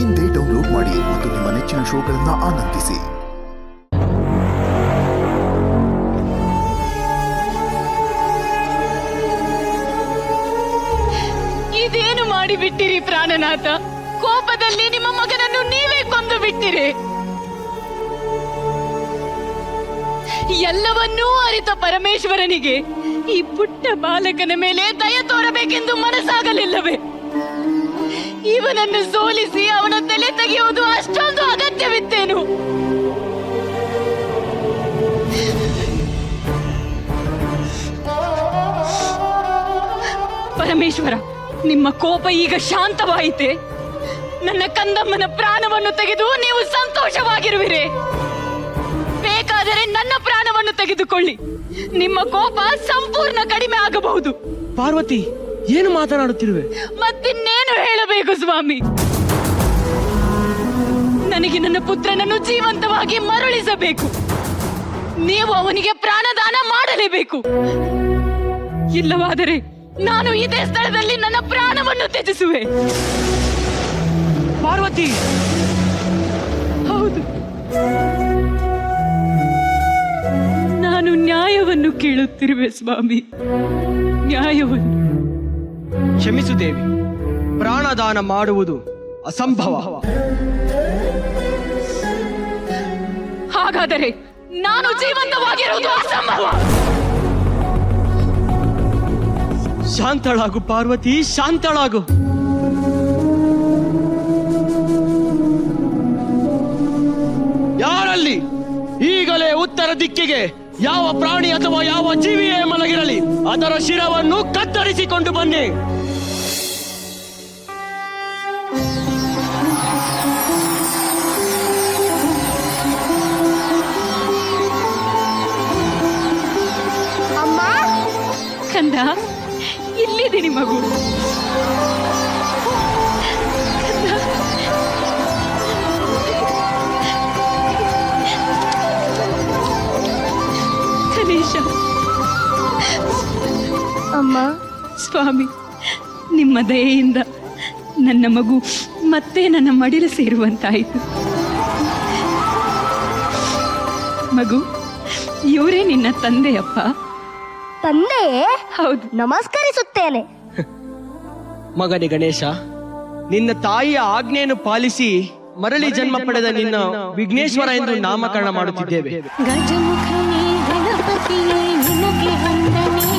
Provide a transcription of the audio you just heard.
ಇಂದೇ ಡೌನ್ಲೋಡ್ ಮಾಡಿ ಮತ್ತು ನಿಮ್ಮ ನೆಚ್ಚಿನ ಶೋಗಳನ್ನು ಆನಂದಿಸಿ. ಇದೇನು ಮಾಡಿಬಿಟ್ಟಿರಿ ಪ್ರಾಣನಾಥ? ಕೋಪದಲ್ಲಿ ನಿಮ್ಮ ಮಗನನ್ನು ನೀವೇ ಕೊಂದು ಬಿಟ್ಟಿರಿ. ಎಲ್ಲವನ್ನೂ ಅರಿತ ಪರಮೇಶ್ವರನಿಗೆ ಈ ಪುಟ್ಟ ಬಾಲಕನ ಮೇಲೆ ದಯ ತೋರಬೇಕೆಂದು ಮನಸ್ಸಾಗಲಿಲ್ಲವೇ? ಇವನನ್ನು ಸೋಲಿಸಿ ಅವನ ತಲೆ ತೆಗೆಯುವುದು ಅಷ್ಟೊಂದು ಅಗತ್ಯವಿತ್ತೇನು? ಪರಮೇಶ್ವರ, ನಿಮ್ಮ ಕೋಪ ಈಗ ಶಾಂತವಾಯಿತೆ. ನನ್ನ ಕಂದಮ್ಮನ ಪ್ರಾಣವನ್ನು ತೆಗೆದು ನೀವು ಸಂತೋಷವಾಗಿರುವಿರಿ. ಬೇಕಾದರೆ ನನ್ನ ಪ್ರಾಣವನ್ನು ತೆಗೆದುಕೊಳ್ಳಿ, ನಿಮ್ಮ ಕೋಪ ಸಂಪೂರ್ಣ ಕಡಿಮೆ ಆಗಬಹುದು. ಪಾರ್ವತಿ, ಏನು ಮಾತನಾಡುತ್ತಿರುವೆ? ಮತ್ತಿನ್ನೇನು ಹೇಳಬೇಕು ಸ್ವಾಮಿ? ನನಗೆ ನನ್ನ ಪುತ್ರನನ್ನು ಜೀವಂತವಾಗಿ ಮರಳಿಸಬೇಕು. ನೀವು ಅವನಿಗೆ ಪ್ರಾಣದಾನ ಮಾಡಲೇಬೇಕು. ಇಲ್ಲವಾದರೆ ನಾನು ಇದೇ ಸ್ಥಳದಲ್ಲಿ ನನ್ನ ಪ್ರಾಣವನ್ನು ತ್ಯಜಿಸುವೆ. ಪಾರ್ವತಿ, ಹೌದು, ನಾನು ನ್ಯಾಯವನ್ನು ಕೇಳುತ್ತಿರುವೆ ಸ್ವಾಮಿ, ನ್ಯಾಯವನ್ನು. ಕ್ಷಮಿಸು ದೇವಿ, ಪ್ರಾಣದಾನ ಮಾಡುವುದು ಅಸಂಭವ. ಹಾಗಾದರೆ ನಾನು ಜೀವಂತವಾಗಿರುವುದು ಅಸಂಭವ. ಶಾಂತಳಾಗು ಪಾರ್ವತಿ, ಶಾಂತಳಾಗು. ಯಾರಲ್ಲಿ ಈಗಲೇ ಉತ್ತರ ದಿಕ್ಕಿಗೆ ಯಾವ ಪ್ರಾಣಿ ಅಥವಾ ಯಾವ ಜೀವಿಯೇ ಮಲಗಿರಲಿ, ಅದರ ಶಿರವನ್ನು ಕತ್ತರಿಸಿಕೊಂಡು ಬನ್ನಿ. ಅಮ್ಮ, ಕಂದ, ಇಲ್ಲಿದ್ದೀನಿ ಮಗು. ಗಣೇಶ. ಅಮ್ಮ, ಸ್ವಾಮಿ, ನಿಮ್ಮ ದಯೆಯಿಂದ ನನ್ನ ಮಗು ಮತ್ತೆ ನನ್ನ ಮಡಿಲು ಸೇರುವಂತಾಯಿತು. ಮಗು, ಇವರೇ ನಿನ್ನ ತಂದೆಯಪ್ಪ. ತಂದೆ, ಹೌದು. ನಮಸ್ಕರಿಸುತ್ತೇನೆ. ಮಗನೇ ಗಣೇಶ, ನಿನ್ನ ತಾಯಿಯ ಆಜ್ಞೆಯನ್ನು ಪಾಲಿಸಿ ಮರಳಿ ಜನ್ಮ ಪಡೆದ ನಿನ್ನ ವಿಘ್ನೇಶ್ವರ ಎಂದು ನಾಮಕರಣ ಮಾಡುತ್ತಿದ್ದೇವೆ. ಗಜಮುಖನೇ ಗಣಪತಿಯೇ ನಿನಗೆ ವಂದನೆ.